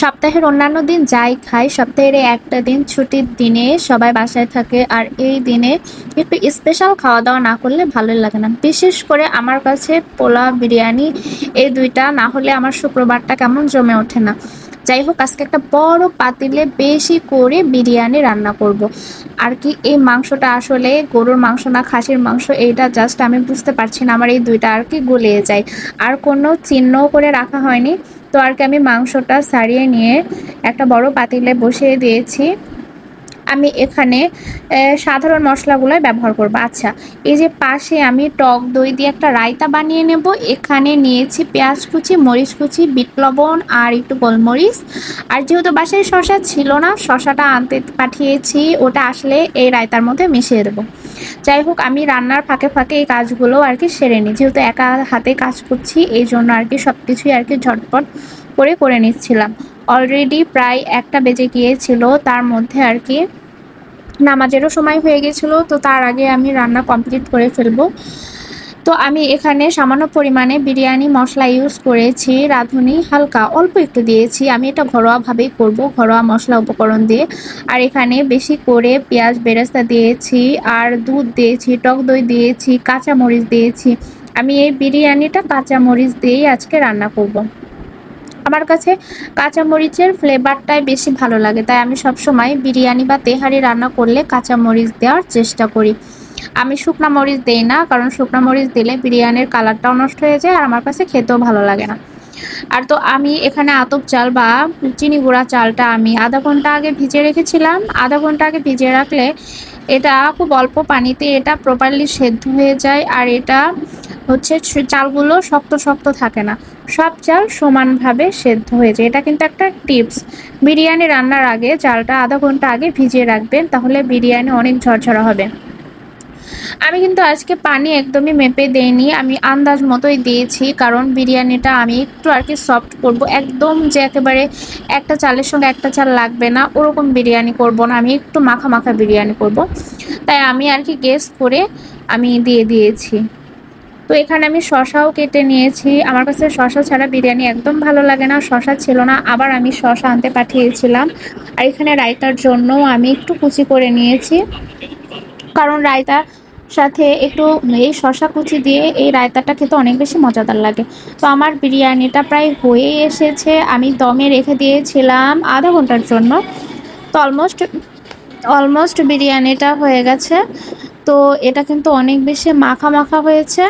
সপ্তাহের অন্যান্য দিন যাই খাই, সপ্তাহের এই একটা দিন ছুটির দিনে সবাই বাসায় থাকে, আর এই দিনে একটু স্পেশাল খাওয়া দাওয়া না করলে ভালোই লাগে না। বিশেষ করে আমার কাছে পোলাও, বিরিয়ানি এই দুইটা না হলে আমার শুক্রবারটা কেমন জমে ওঠে না। যাই হোক, আজকে একটা বড় পাতিলে বেশি করে বিরিয়ানি রান্না করব। আর কি এই মাংসটা আসলে গরুর মাংস না খাসির মাংস, এইটা জাস্ট আমি বুঝতে পারছি না। আমার এই দুইটা আর কি গুলিয়ে যায়, আর কোনো চিহ্নও করে রাখা হয়নি। তো আর কি আমি মাংসটা ছাড়িয়ে নিয়ে একটা বড় পাতিলে বসিয়ে দিয়েছি। আমি এখানে সাধারণ মশলাগুলোই ব্যবহার করব। আচ্ছা, এই যে পাশে আমি টক দই দিয়ে একটা রায়তা বানিয়ে নেব। এখানে নিয়েছি পেঁয়াজ কুচি, মরিচ কুচি, বিট লবণ আর একটু গোলমরিচ। আর যেহেতু বাসায় শসা ছিল না, শসাটা আনতে পাঠিয়েছি, ওটা আসলে এই রায়তার মধ্যে মিশিয়ে দেবো। যাই হোক, আমি রান্নার ফাঁকে ফাঁকে এই কাজগুলো আর কি সেরে নিই, যেহেতু একা হাতে কাজ করছি এই জন্য আর কি সব কিছুই আর কি ঝটপট করে নিচ্ছিলাম। অলরেডি প্রায় 1টা বেজে গিয়েছিল, তার মধ্যে আর কি নামাজেরও সময় হয়ে গেছিলো, তো তার আগে আমি রান্না কমপ্লিট করে ফেলবো। তো আমি এখানে সামান্য পরিমাণে বিরিয়ানি মশলা ইউজ করেছি, রাঁধুনি হালকা অল্প একটু দিয়েছি। আমি এটা ঘরোয়াভাবেই করব, ঘরোয়া মশলা উপকরণ দিয়ে। আর এখানে বেশি করে পেঁয়াজ বেরেস্তা দিয়েছি, আর দুধ দিয়েছি, টক দই দিয়েছি, কাঁচামরিচ দিয়েছি। আমি এই বিরিয়ানিটা কাঁচামরিচ দিয়েই আজকে রান্না করব। আমার কাছে কাঁচামরিচের ফ্লেভারটাই বেশি ভালো লাগে, তাই আমি সবসময় বিরিয়ানি বা তেহারি রান্না করলে কাঁচামরিচ দেওয়ার চেষ্টা করি। আমি শুকনা মরিচ দেই না, কারণ শুকনা মরিচ দিলে বিরিয়ানির কালারটাও নষ্ট হয়ে যায় আর আমার কাছে খেতেও ভালো লাগে না। আর তো আমি এখানে আতপ চাল বা চিনি গুঁড়া চালটা আমি আধা ঘন্টা আগে ভিজিয়ে রেখেছিলাম। আধা ঘন্টা আগে ভিজিয়ে রাখলে এটা খুব অল্প পানিতে এটা প্রপারলি সেদ্ধ হয়ে যায়, আর এটা হচ্ছে চালগুলো শক্ত শক্ত থাকে না, সব চাল সমানভাবে সেদ্ধ হয়ে যায়। এটা কিন্তু একটা টিপস, বিরিয়ানি রান্নার আগে চালটা আধা ঘন্টা আগে ভিজিয়ে রাখবেন, তাহলে বিরিয়ানি অনেক ঝরঝরা হবে। আমি কিন্তু আজকে পানি একদমই মেপে দেইনি, আমি আন্দাজ মতোই দিয়েছি, কারণ বিরিয়ানিটা আমি একটু আর কি সফট করব। একদম যে একেবারে একটা চালের সঙ্গে একটা চাল লাগবে না ওরকম বিরিয়ানি করব না, আমি একটু মাখা মাখা বিরিয়ানি করব। তাই আমি আর কি গেস করে আমি দিয়ে দিয়েছি। তো এখানে আমি শসাও কেটে নিয়েছি, আমার কাছে শসা ছাড়া বিরিয়ানি একদম ভালো লাগে না। শসা ছিল না, আবার আমি শসা আনতে পাঠিয়েছিলাম। আর এখানে রায়তার জন্য আমি একটু কুচি করে নিয়েছি, কারণ রায়তা সাথে একটু এই শসা কুচি দিয়ে এই রায়তাটা খেতে অনেক বেশি মজাদার লাগে। তো আমার বিরিয়ানিটা প্রায় হয়ে এসেছে, আমি দমে রেখে দিয়েছিলাম আধা ঘন্টার জন্য। তো অলমোস্ট বিরিয়ানিটা হয়ে গেছে। তো এটা কিন্তু অনেক বেশি মাখা মাখা হয়েছে,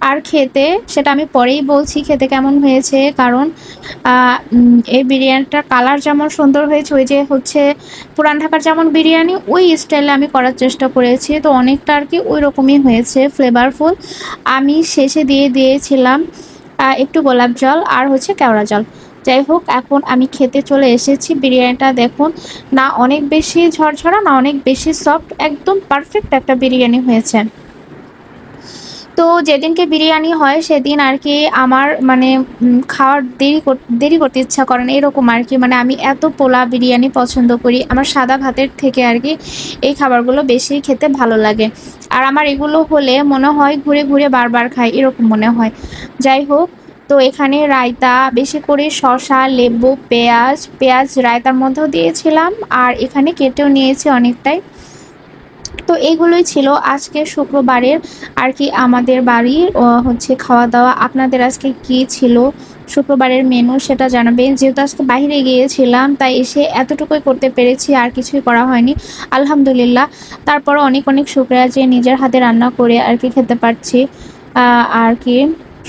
আর খেতে সেটা আমি পরেই বলছি খেতে কেমন হয়েছে। কারণ এই বিরিয়ানিটার কালার যেমন সুন্দর হয়েছে, ওই যে হচ্ছে পুরান ঢাকার যেমন বিরিয়ানি ওই স্টাইলে আমি করার চেষ্টা করেছি, তো অনেকটা আর কি ওই রকমই হয়েছে, ফ্লেভারফুল। আমি শেষে দিয়ে দিয়েছিলাম একটু গোলাপ জল আর হচ্ছে কেওড়া জল। যাই হোক, এখন আমি খেতে চলে এসেছি। বিরিয়ানিটা দেখুন, না অনেক বেশি ঝরঝরা না অনেক বেশি সফট, একদম পারফেক্ট একটা বিরিয়ানি হয়েছে। তো যেদিনকে বিরিয়ানি হয় সেদিন আর কি আমার মানে খাওয়ার দেরি করতে ইচ্ছা করে না, এরকম আর কি। মানে আমি এত পোলা বিরিয়ানি পছন্দ করি, আমার সাদা ভাতের থেকে আর কি এই খাবারগুলো বেশি খেতে ভালো লাগে। আর আমার এগুলো হলে মনে হয় ঘুরে ঘুরে বারবার খাই, এরকম মনে হয়। যাই হোক, তো এখানে রায়তা বেশি করে শসা, লেবু, পেঁয়াজ রায়তার মধ্যেও দিয়েছিলাম, আর এখানে কেটেও নিয়েছি অনেকটাই। তো এইগুলোই ছিল আজকে শুক্রবারের আর কি আমাদের বাড়ির হচ্ছে খাওয়া দাওয়া। আপনাদের আজকে কি ছিল শুক্রবারের মেনু সেটা জানাবেন। যেহেতু আজকে বাইরে গিয়েছিলাম তাই এসে এতটুকুই করতে পেরেছি, আর কিছুই করা হয়নি, আলহামদুলিল্লাহ। তারপর অনেক অনেক শুকরিয়া যে নিজের হাতে রান্না করে আর কি খেতে পারছি, আর কি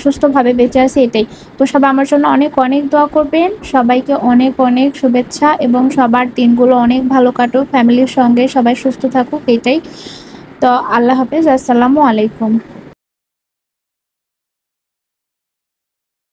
সুস্থভাবে বেঁচে আছে এটাই। তো সবাই আমার জন্য অনেক অনেক দোয়া করবেন, সবাইকে অনেক অনেক শুভেচ্ছা, এবং সবার দিনগুলো অনেক ভালো কাটুক, ফ্যামিলির সঙ্গে সবাই সুস্থ থাকুক, এটাই। তো আল্লাহ হাফেজ, আসসালামু আলাইকুম।